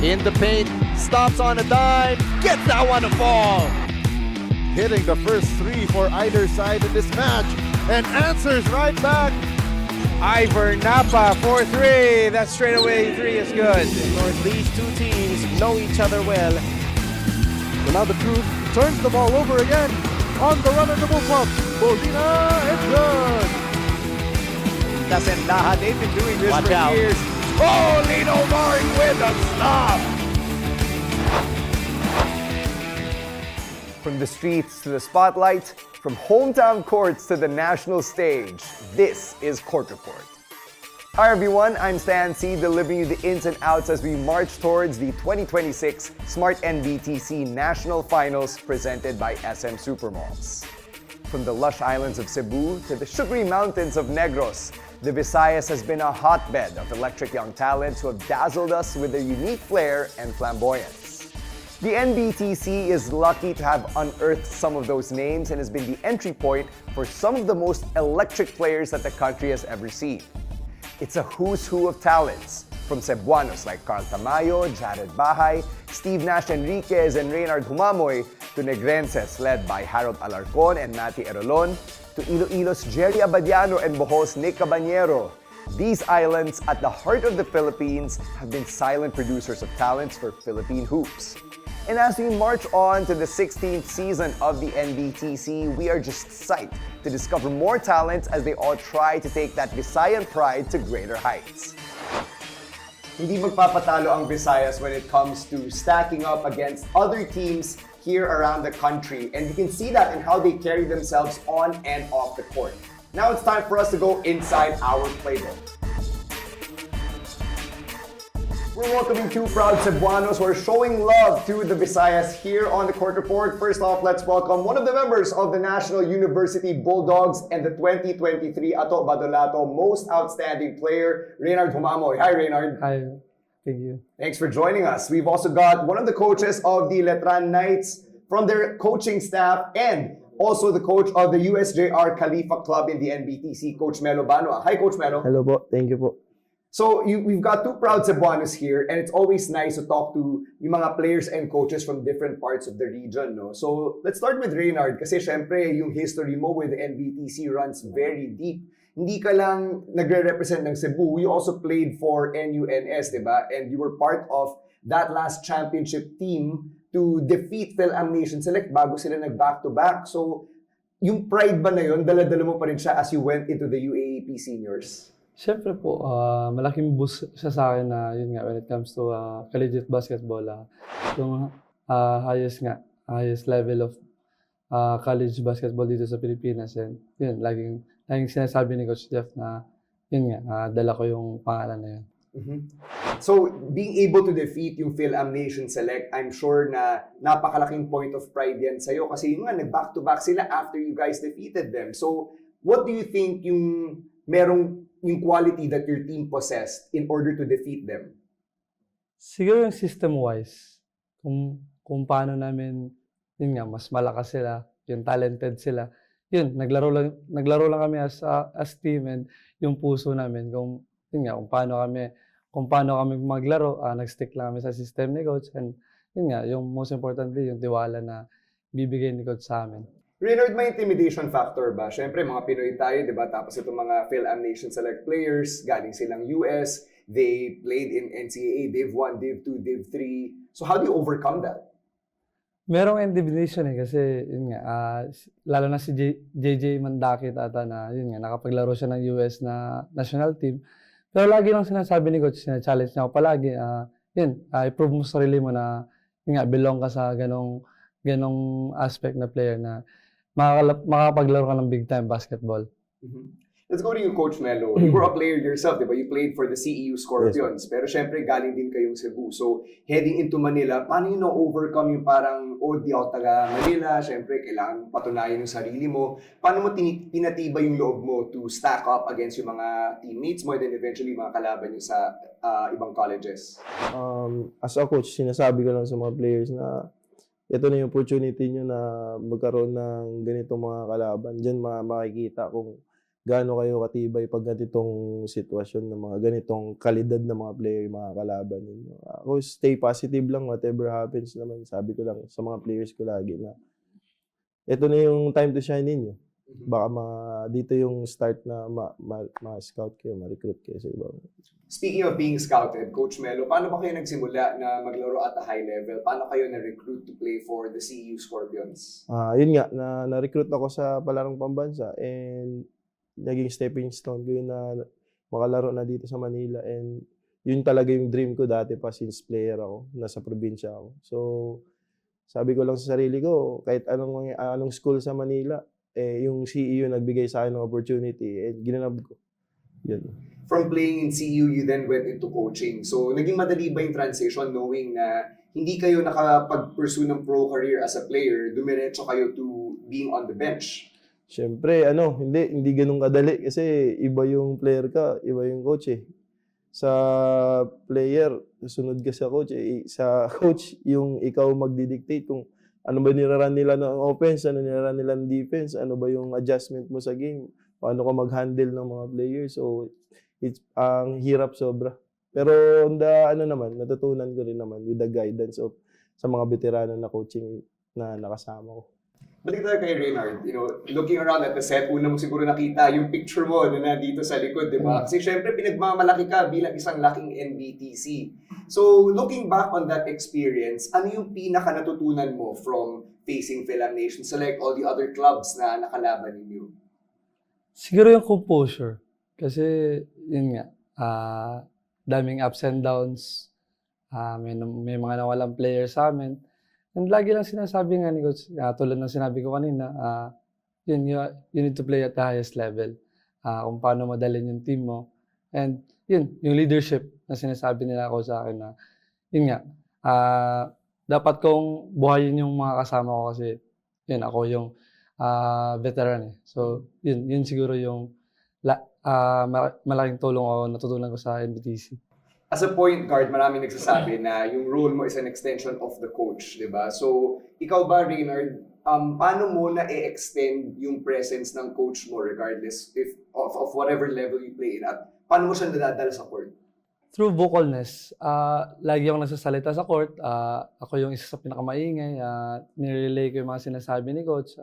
In the paint, stops on a dime, gets that one to fall. Hitting the first three for either side in this match and answers right back. Ivor Napa, 4-3. That straightaway three is good. Of course, these two teams know each other well. So now the Truth turns the ball over again. On the run and the move up. Bolina, it's good. Casendaja, they've been doing this Watch for out. years. Oh, Lino Mari with a stop. From the streets to the spotlight, from hometown courts to the national stage, this is Court Report. Hi everyone, I'm Stan C, delivering you the ins and outs as we march towards the 2026 Smart NBTC National Finals presented by SM Supermalls. From the lush islands of Cebu to the sugary mountains of Negros, the Visayas has been a hotbed of electric young talents who have dazzled us with their unique flair and flamboyance. The NBTC is lucky to have unearthed some of those names and has been the entry point for some of the most electric players that the country has ever seen. It's a who's who of talents, from Cebuanos like Carl Tamayo, Jared Bahay, Steve Nash Enriquez, and Reynard Humamoy, to Negrenses led by Harold Alarcon and Matty Erolon, to Iloilo's Jerry Abadiano and Bohos Nick Cabañero. These islands at the heart of the Philippines have been silent producers of talents for Philippine hoops. And as we march on to the 16th season of the NBTC, we are just psyched to discover more talents as they all try to take that Visayan pride to greater heights. Hindi magpapatalo ang Visayas when it comes to stacking up against other teams here around the country, and you can see that in how they carry themselves on and off the court. Now it's time for us to go inside our playbook. We're welcoming two proud Cebuanos who are showing love to the Visayas here on the Court Report. First off, let's welcome one of the members of the National University Bulldogs and the 2023 Ato Badolato Most Outstanding Player, Reynard Humamoy. Hi, Reynard. Hi, thank you. Thanks for joining us. We've also got one of the coaches of the Letran Knights from their coaching staff and also the coach of the USJR Khalifa Club in the NBTC, Coach Melo Banwa. Hi, Coach Melo. Hello po, thank you po. So we've got two proud Cebuanos here, and it's always nice to talk to yung mga players and coaches from different parts of the region, no? So let's start with Reynard, kasi syempre yung history mo with the NBTC runs very deep. Hindi ka lang nagre-represent ng Cebu, you also played for NUNS, di ba? And you were part of that last championship team to defeat Phil-Am Nation Select bago sila nag-back-to-back. So yung pride ba na yun, dala-dala mo pa rin siya as you went into the UAAP Seniors? Siyempre po, malaking boost siya sa akin na yun nga, when it comes to collegiate basketball, yung highest level of college basketball dito sa Pilipinas. And yun, laging sinasabi ni Coach Jeff na yun nga, dala ko yung pangalan na yun. Mm-hmm. So, being able to defeat yung Phil-Am Nation Select, I'm sure na napakalaking point of pride yan sa'yo kasi yun nga, nag-back-to-back sila after you guys defeated them. So, what do you think yung merong yung quality that your team possessed in order to defeat them? Siguro yung system-wise, kung paano namin, yun nga, mas malakas sila, yung talented sila. Yun, naglaro lang kami as team, and yung puso namin, yun nga, kung paano kami maglaro, nag-stick lang kami sa system ni Coach, and yun nga, yung most importantly, yung tiwala na bibigay ni Coach sa amin. Reynard, may intimidation factor ba? Siyempre, mga Pinoy tayo, di ba? Tapos itong mga Phil-Am Nation Select players, galing silang US, they played in NCAA, Div 1, Div 2, Div 3. So how do you overcome that? Merong intimidation kasi yun nga, lalo na si JJ Mandakit ata na yun nga, nakapaglaro siya ng US na national team. Pero lagi lang sinasabi ni Coach, challenge niya ako palagi, yun, i-prove mo sa sarili mo na yun nga, belong ka sa ganong aspect na player na makakapaglaro ka ng big time basketball. Mm-hmm. Let's go to you, Coach Melo. You were a player yourself, di ba? You played for the CEU Scorpions. Yes. Pero syempre, galing din kayong Cebu. So, heading into Manila, paano yun na-overcome yung parang, di ako taga Manila, syempre, kailangan patunayan yung sarili mo. Paano mo pinatibay yung loob mo to stack up against yung mga teammates mo and then eventually mga kalaban nyo sa ibang colleges? As a coach, sinasabi ko lang sa mga players na ito na yung opportunity nyo na magkaroon ng ganitong mga kalaban. Diyan makikita kung gaano kayo katibay pag ganitong sitwasyon ng mga ganitong kalidad ng mga player yung mga kalaban ninyo. Ako, stay positive lang, whatever happens naman. Sabi ko lang sa mga players ko lagi na ito na yung time to shine ninyo. Baka dito yung start na ma-scout kayo, ma-recruit kayo sa ibang. Speaking of being scouted, Coach Melo, paano ba kayo nagsimula na maglaro at a high level? Paano kayo na-recruit to play for the CU Scorpions? Yun nga, na-recruit ako sa palarong pambansa and naging stepping stone ko yun na makalaro na dito sa Manila and yun talaga yung dream ko dati pa since player ako, nasa probinsya ako. So, sabi ko lang sa sarili ko, kahit anong school sa Manila, yung CEU nagbigay sa akin ng opportunity, ginanab ko. Yun. From playing in CU, you then went into coaching. So, naging madali ba yung transition knowing na hindi kayo nakapag-pursue ng pro career as a player, dumiretso kayo to being on the bench? Siyempre, hindi ganun kadali kasi iba yung player ka, iba yung coach eh. Sa player, sunod ka sa coach eh. Sa coach, yung ikaw magdidictate kung ano ba niraran nila ng offense, ano niraran nila ng defense, ano ba yung adjustment mo sa game, paano ka mag-handle ng mga players. So, ang hirap sobra. Pero natutunan ko rin naman with the guidance of sa mga veterano na coaching na nakasama ko. Balik tayo kay Reynard, looking around at the set, una mo siguro nakita yung picture mo na nandito sa likod, di ba? Kasi syempre pinagmamalaki ka bilang isang laking NBTC. So, looking back on that experience, ano yung pinaka natutunan mo from facing Philam Nation Select, all the other clubs na nakalaban ninyo? Siguro yung composure. Kasi, yun nga, daming ups and downs. May mga nawalang players sa amin. And lagi lang sinasabi nga ni Coach, tulad ng sinabi ko kanina, you need to play at the highest level. Kung paano madalhin yung team mo. And yun, yung leadership na sinasabi nila ako sa akin na, yun nga, dapat kong buhayin yung mga kasama ko kasi, yun, ako yung veteran eh. So, yun siguro yung malaking tulong ako natutunan ko sa NBTC. As a point guard, maraming nagsasabi na yung role mo is an extension of the coach, di ba? So, ikaw ba, Reynard, paano mo na-extend yung presence ng coach mo regardless of whatever level you play in? At paano mo siya nadadala sa court? Through vocalness, lagi akong nagsasalita sa court. Ako yung isa sa pinakamaingay. Nirelay ko yung mga sinasabi ni coach.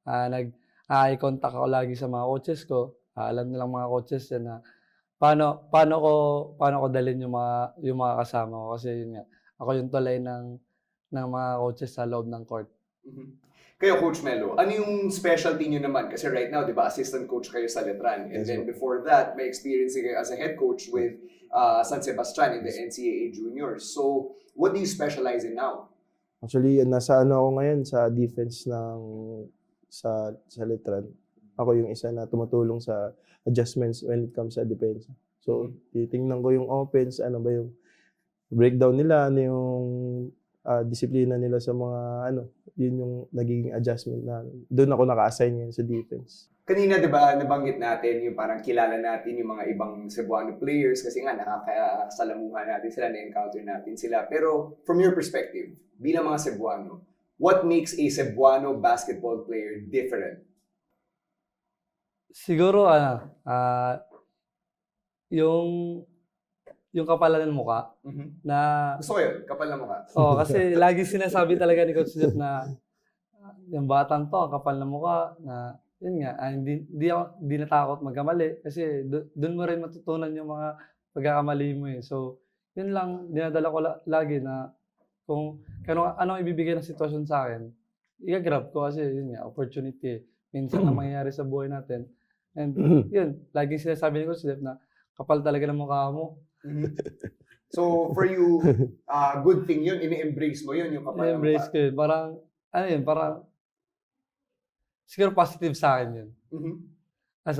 Nag-eye contact ako lagi sa mga coaches ko. Alam nilang mga coaches yan na paano ko dalhin yung mga kasama ko kasi yun nga, ako yung tulay ng mga coaches sa loob ng court. Mm-hmm. Kayo, Coach Melo, ano yung specialty nyo naman? Kasi right now, di ba, assistant coach kayo sa Letran. And then before that, may experience kayo as a head coach with San Sebastian in the NCAA Juniors. So, what do you specialize in now? Actually, nasa ako ngayon sa defense sa Letran. Ako yung isa na tumutulong sa adjustments when it comes sa defense. So, titingnan ko yung offense, ano ba yung breakdown nila, ano yung disiplina nila sa mga yun yung nagiging adjustment na doon ako naka-assign ngayon sa defense. Kanina, di ba, nabanggit natin yung parang kilala natin yung mga ibang Cebuano players kasi nga nakakasalamuhan natin sila, na-encounter natin sila. Pero from your perspective, bilang mga Cebuano, what makes a Cebuano basketball player different? Siguro, yung kapalan ng mukha na... Gusto ko yun, kapal na mukha. Oo, kasi lagi sinasabi talaga ni Coach Jeff na yung batang to, ang kapal na mukha, na yun nga, hindi natakot magkamali kasi doon mo rin matutunan yung mga pagkakamali mo eh. So, yun lang, dinadala ko lagi na kung anong ibibigay ng sitwasyon sa akin, i-grab ko kasi yun nga, opportunity eh. Minsan na mangyayari sa buhay natin. And yun, laging sinasabi ni Coach Jeff na kapal talaga ng mukha mo. So, for you, good thing yun, ini-embrace mo yun, yung kapal ng I-embrace mukha. ko yun. Parang, siguro positive sa akin yun. As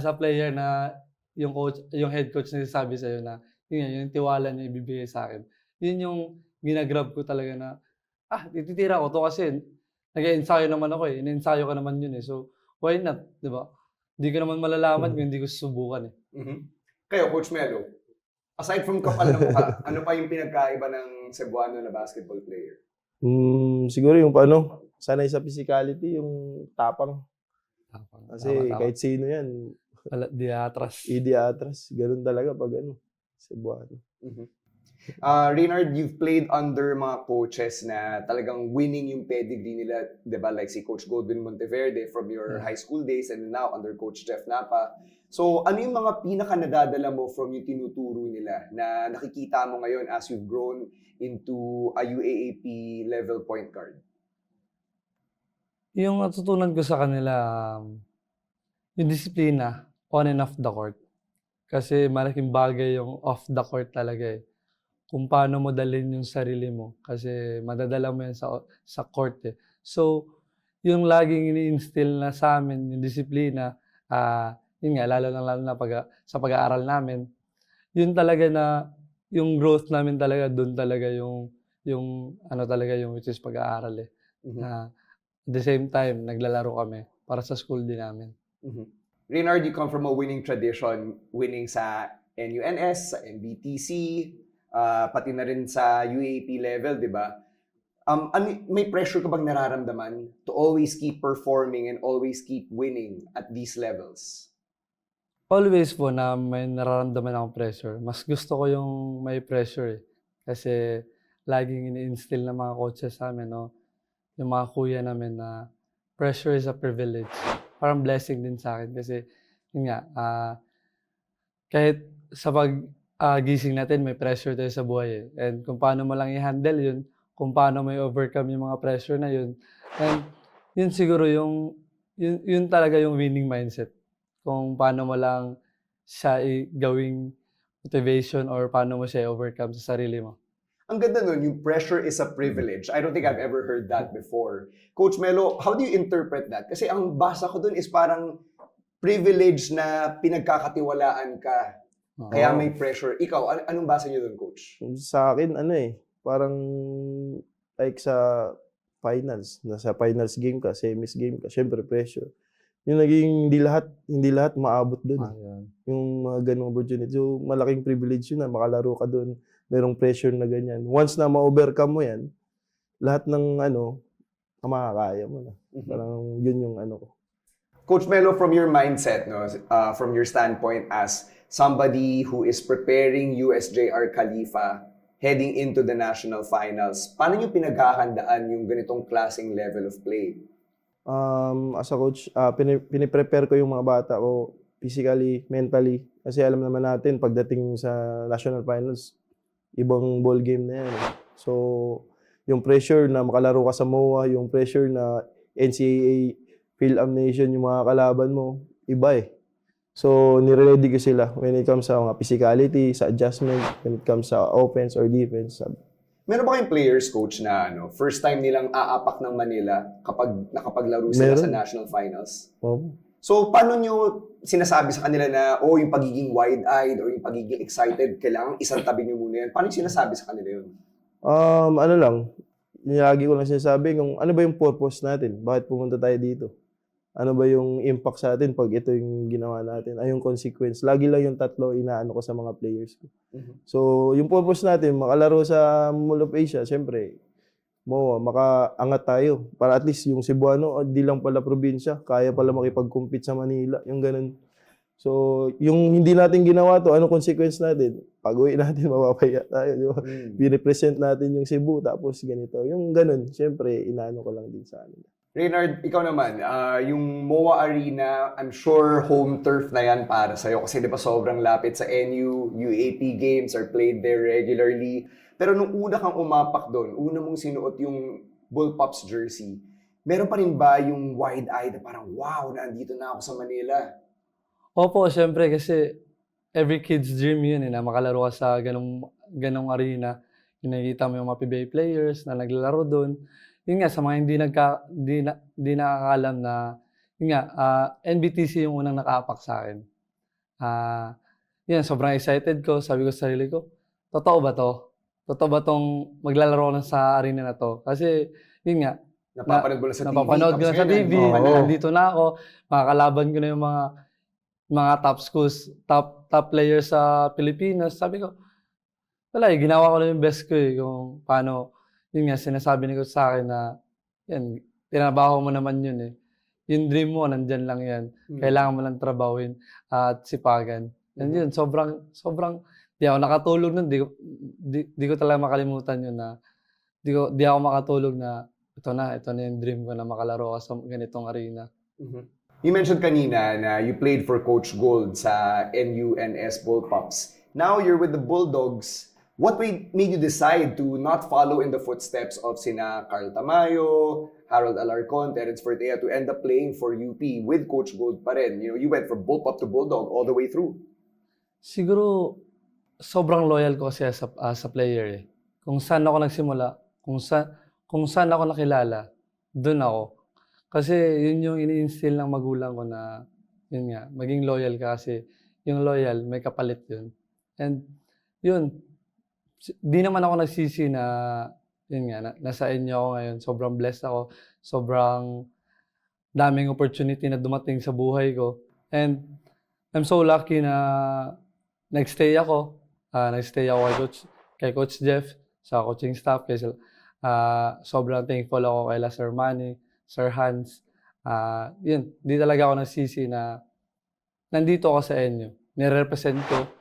a player na yung head coach na sabi sa'yo na, yung tiwala niya ibibigay sa akin. Yun yung ginagrab ko talaga na, ititira ko to kasi nag-ensayo naman ako eh. In-ensayo ka naman yun eh. So, why not? Diba? Hindi ko naman malalaman kung hindi ko susubukan eh. Kayo, Coach Melo, aside from kapal na mukha, ano pa yung pinagkaiba ng Cebuano na basketball player? Siguro yung sanay sa physicality, yung tapang. Tapang. Kasi Tama. kahit sino yan, Wala, di atras. idi atras. Ganun talaga pag Cebuano. Reynard, you've played under mga coaches na talagang winning yung pedigree nila, di ba? Like si Coach Godwin Monteverde from your high school days and now under Coach Jeff Napa. So, ano yung mga pinaka nadadala mo from yung tinuturo nila na nakikita mo ngayon as you've grown into a UAAP level point guard? Yung natutunan ko sa kanila, yung disiplina on and off the court. Kasi malaking bagay yung off the court talaga eh. Kung paano mo dalhin yung sarili mo. Kasi madadala mo yan sa court eh. So, yung laging ini-instill na sa amin, yung disiplina, yun nga, lalo na sa pag-aaral namin, yun talaga na, yung growth namin talaga, dun talaga yung ano talaga yung which is pag-aaral eh. Na, at the same time, naglalaro kami para sa school din namin. Reynard, you come from a winning tradition, winning sa NUNS, sa NBTC, pati na rin sa UAP level, di ba? May pressure ka bang nararamdaman to always keep performing and always keep winning at these levels? Always po na may nararamdaman akong pressure. Mas gusto ko yung may pressure eh. Kasi laging ini-instill ng mga coaches sa amin, no? Yung mga kuya namin na pressure is a privilege. Parang blessing din sa akin kasi yun nga, kahit sa gising natin may pressure tayo sa buhay eh. And kung paano mo lang i-handle yun, kung paano mo i-overcome yung mga pressure na yun, and yun siguro yun talaga yung winning mindset. Kung paano mo lang siya gawing motivation or paano mo siya i-overcome sa sarili mo. Ang ganda nun, yung pressure is a privilege. I don't think I've ever heard that before. Coach Melo, how do you interpret that? Kasi ang basa ko dun is parang privilege na pinagkakatiwalaan ka. Kaya may pressure. Ikaw, anong basa niyo dun, Coach? Sa akin, parang like sa finals. Nasa finals game ka, semis game ka, syempre pressure. Yung naging hindi lahat maabot dun. Yung mga ganung opportunity. So, malaking privilege yun na makalaro ka dun. Merong pressure na ganyan. Once na ma-overcome mo yan, lahat ng makakaya mo na. Parang yun yung ko. Coach Melo, from your mindset, no, from your standpoint as somebody who is preparing USJR Khalifa heading into the national finals, paano nyo pinaghahandaan yung ganitong klaseng level of play? As a coach, piniprepare ko yung mga bata ko physically, mentally. Kasi alam naman natin, pagdating sa national finals, ibang ball game na yan. So, yung pressure na makalaro ka sa MOA, yung pressure na NCAA, Phil-Am Nation, yung mga kalaban mo, iba eh. So, nire-ready ko sila when it comes sa mga physicality, sa adjustment, when it comes sa offense or defense. Meron ba kayong players, Coach, na first time nilang aapak ng Manila kapag nakapaglaro sila sa national finals? Oh. So, paano nyo sinasabi sa kanila na, yung pagiging wide-eyed or yung pagiging excited, kailangan isang tabi nyo muna yan? Paano nyo sinasabi sa kanila yun? Lagi ko lang sinasabi kung ano ba yung purpose natin? Bakit pumunta tayo dito? Ano ba yung impact sa atin pag ito yung ginawa natin? Yung consequence. Lagi lang yung tatlo inaano ko sa mga players ko. So, yung purpose natin, makalaro sa Mall of Asia, syempre, makaangat tayo. Para at least yung Cebuano, di lang pala probinsya, kaya pala makipag-compete sa Manila. Yung ganun. So, yung hindi natin ginawa to, ano consequence natin? Pag-uwi natin, mapapaya tayo. Di ba? Birepresent natin yung Cebu, tapos ganito. Yung ganun, syempre, inaano ko lang din sa amin. Reynard, ikaw naman, yung MOA Arena, I'm sure home turf na yan para sa'yo kasi di ba sobrang lapit sa NU, UAP games are played there regularly. Pero nung una kang umapak doon, una mong sinuot yung Bullpups jersey, meron pa rin ba yung wide-eyed na parang, wow, nandito na ako sa Manila? Opo, syempre kasi every kid's dream yun na makalaro ka sa ganong arena. Yung nakikita mo yung mga PBA players na naglalaro doon. Yun nga, sa mga hindi nakakalam na, yun nga, NBTC yung unang nakaapak sa akin. Yun, sobrang excited ko. Sabi ko sa sarili ko, totoo ba to? Totoo ba tong maglalaro lang sa arena na to? Kasi, yun nga, Napapanood mo lang sa TV. Napapanood ko lang sa TV. Nandito na ako. Makakalaban ko na yung mga top schools, top players sa Pilipinas. Sabi ko, wala ginawa ko lang yung best ko kung paano. Yun nga, sinasabi ni ko sa akin na, yan, tinabaho mo naman yun yung dream mo, nandyan lang yan. Kailangan mo lang trabahuin at sipagan. And yun, sobrang, di ako nakatulog nun. Di ko talaga makalimutan yun na di ako makatulog na ito na yung dream ko na makalaro ka sa ganitong arena. You mentioned kanina na you played for Coach Gold sa NUNS Bullpups. Now you're with the Bulldogs. What made you decide to not follow in the footsteps of sina Carl Tamayo, Harold Alarcon, Terence Fortea to end up playing for UP with Coach Gold pa rin? You know, you went from Bullpup to Bulldog all the way through. Siguro, sobrang loyal ko kasi as a player eh. Kung saan ako nagsimula, kung saan ako nakilala, doon ako. Kasi yun yung ini-instill ng magulang ko na, yun nga, maging loyal ka kasi yung loyal, may kapalit yun. And yun, di naman ako nagsisi na, yun nga, nasa inyo ako ngayon. Sobrang blessed ako. Sobrang daming opportunity na dumating sa buhay ko. And I'm so lucky na nagstay ako. Nagstay ako kay Coach Jeff, sa coaching staff. Kasi sobrang thankful ako kay Sir Manny, Sir Hans. Yun, di talaga ako nagsisi na nandito ako sa NU. Nire-represent ko.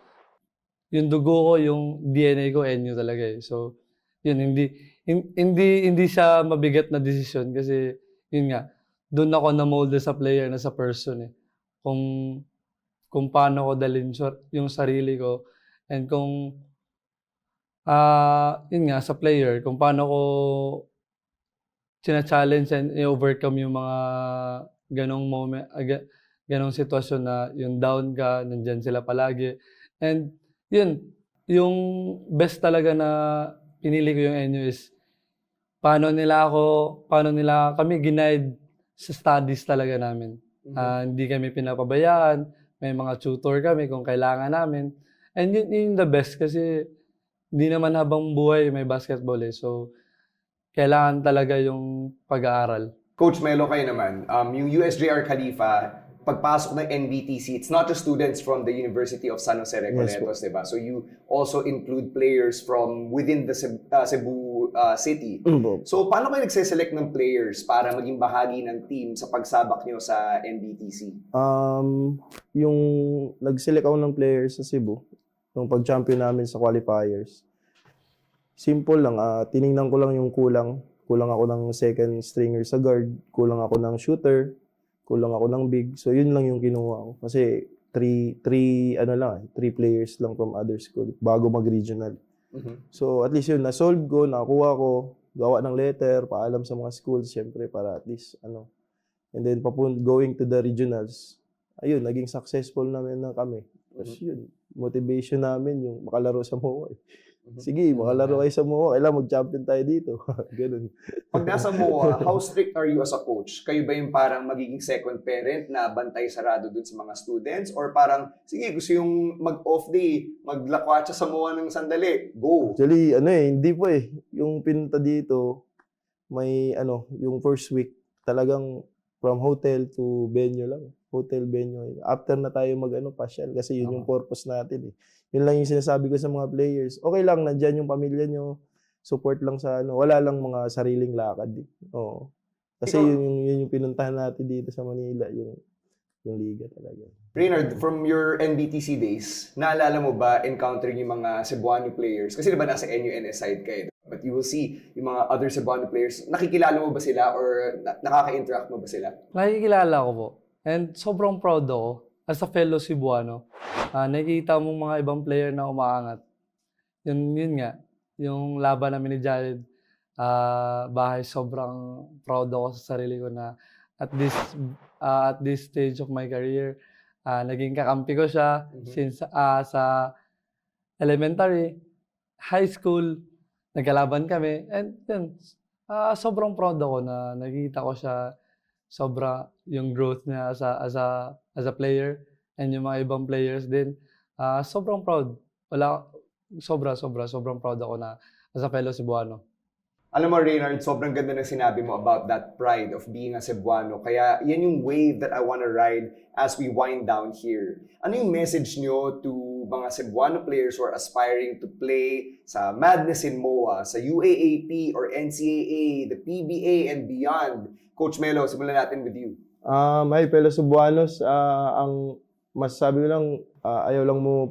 Yung dugo ko, yung DNA ko, NU talaga eh. So, yun, hindi siya mabigat na desisyon kasi, yun nga, doon ako na-mold sa player na sa person eh. Kung paano ko dalhin yung sarili ko and kung, yun nga, sa player, kung paano ko challenge and i-overcome yung mga ganong moment, ganong sitwasyon na yung down ka, nandyan sila palagi. And yun, yung best talaga na pinili ko yung NU is paano nila kami ginaid sa studies talaga namin. Hindi kami pinapabayaan, may mga tutor kami kung kailangan namin. And yun the best kasi hindi naman habang buhay may basketball eh. So, kailangan talaga yung pag-aaral. Coach Melo, kayo naman, yung USJR Khalifa, pagpasok ng NBTC, it's not just students from the University of San Jose Recoletos, diba? So you also include players from within the Cebu City. So paano kayo nagse-select ng players para maging bahagi ng team sa pagsabak nyo sa NBTC? Yung nag-select ako ng players sa Cebu, nung pag-champion namin sa qualifiers, simple lang, tiningnan ko lang yung kulang ako ng second stringer sa guard, kulang ako ng shooter, kulang ako ng big. So, yun lang yung kinuha ko. Kasi, three players lang from other school bago mag-regional. So, at least yun, na-solve ko, nakakuha ko, gawa ng letter, paalam sa mga schools, syempre, para at least, And then, going to the regionals, ayun, naging successful namin na kami. Tapos yun, motivation namin yung makalaro sa MOA. Sige, makalaro kayo sa MOA, kailangan mag-champion tayo dito. Ganun. Pag nasa MOA, how strict are you as a coach? Kayo ba yung parang magiging second parent na bantay sarado dun sa mga students? Or parang, sige, gusto yung mag-off day, maglakwatsa sa MOA ng sandali, go! Actually, hindi po eh. Yung pinunta dito, may, yung first week, talagang from hotel to venue lang. Hotel, venue. After na tayo pasyal kasi yun yung purpose natin eh. Yun lang yung sinasabi ko sa mga players. Okay lang, nandyan yung pamilya nyo, support lang sa wala lang mga sariling lakad eh. Oo. Kasi yun yung pinuntahan natin dito sa Manila, yung liga talaga. Reynard, from your NBTC days, naalala mo ba encountering yung mga Cebuano players? Kasi diba nasa NUNS side kayo, but you will see yung mga other Cebuano players, nakikilala mo ba sila or nakaka-interact mo ba sila? Nakikilala ko po. And sobrang proud ako as a fellow Cebuano. Nakikita mong mga ibang player na umaangat. Yun nga, yung laban namin ni Jared, bahay, sobrang proud ako sa sarili ko na at this stage of my career, naging kakampi ko siya since sa elementary, high school, nagkalaban kami. And yun, sobrang proud ako na nakikita ko siya yung growth niya as a player and yung mga ibang players din. Sobrang proud. Sobrang proud ako na as a fellow Cebuano. Alam mo, Reynard, sobrang ganda ng sinabi mo about that pride of being a Cebuano. Kaya yan yung wave that I wanna ride as we wind down here. Ano yung message nyo to mga Cebuano players who are aspiring to play sa Madness in MOA, sa UAAP or NCAA, the PBA and beyond? Coach Melo, simulan natin with you. Ay, Pelo Cebuanos, ang masasabi ko lang, ayaw lang mo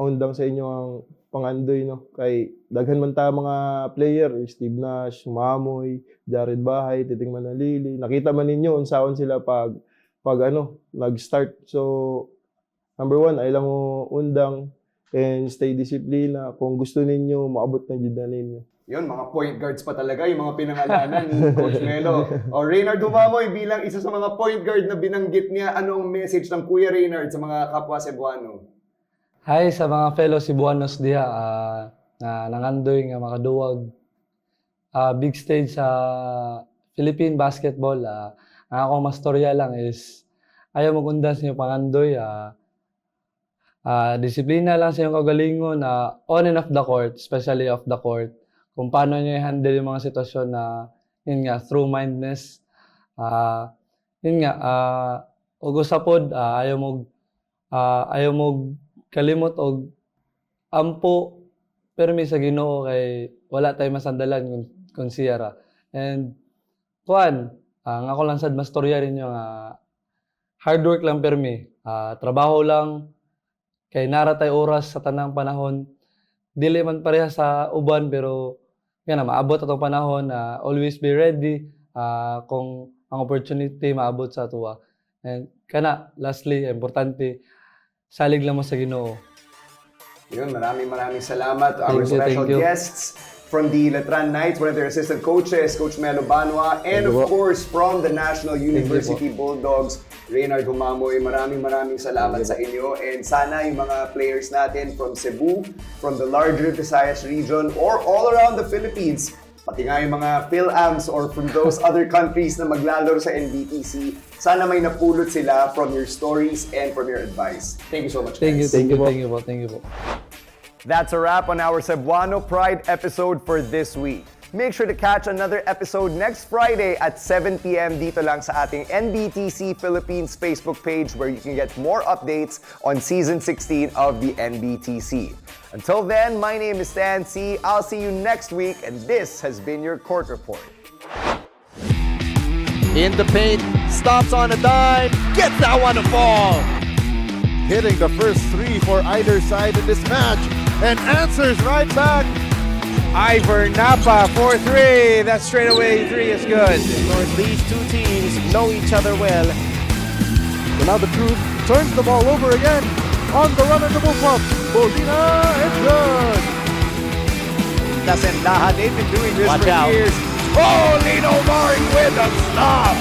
undang sa inyo ang pangandoy, no? Kay daghan man ta mga player, Steve Nash, Mamoy, Jared Bahay, Titing Manalili. Nakita man ninyo unsaon sila pag nag-start. So, number one, ay lang mo undang and stay disiplina. Kung gusto ninyo, maabot na dyan na ninyo. Yun, mga point guards pa talaga, yung mga pinangalanan ni Coach Melo. O, Reynard Humamoy, bilang isa sa mga point guard na binanggit niya, anong message ng Kuya Reynard sa mga kapwa Cebuano? Hi sa mga fellow Cebuanos diha na nangandoy nga makaduwag big stage sa Philippine basketball. Ang akong mastorya lang is ayaw magundan sa inyong pangandoy. Disiplina lang sa inyong kagalingon on and off the court, especially off the court. Kung paano nyo i-handle yung mga sitwasyon na yun nga, through mindness. Ug usapod ayaw mo kalimot og ampo permi sa Ginoo kay wala tay masandalan kung siyara. And ang ako lang sad mastorya rin yung hard work lang permi. Trabaho lang kay nara tay oras sa tanang panahon. Dili man pareha sa uban pero maabot atong panahon always be ready kung ang opportunity maabot sa tuwa. And lastly, importante, salig lang mo sa Ginoo. Yun, maraming salamat to our Thank you, special thank you. guests from the Letran Knights, one of their assistant coaches, Coach Melo Banwa, and of course from the National University Bulldogs, Reynard Humamoy. Maraming salamat sa inyo, and sana yung mga players natin from Cebu, from the larger Visayas region, or all around the Philippines, pati nga yung mga PhilAms or from those other countries na maglalaro sa NBTC, sana may napulot sila from your stories and from your advice. Thank you so much, guys. Thank you po. That's a wrap on our Cebuano Pride episode for this week. Make sure to catch another episode next Friday at 7 p.m. dito lang sa ating NBTC Philippines Facebook page where you can get more updates on Season 16 of the NBTC. Until then, my name is Stan C. I'll see you next week, and this has been your Court Report. In the paint, stops on a dime, gets that one to fall. Hitting the first three for either side in this match and answers right back. Ivor Napa, 4-3. That straightaway three is good. Of course, these two teams know each other well. So now the Truth turns the ball over again. On the run and the move up. Bolina and good. That's Endaha. They've been doing this Watch for out. years. Oh, Lino Mari with a stop.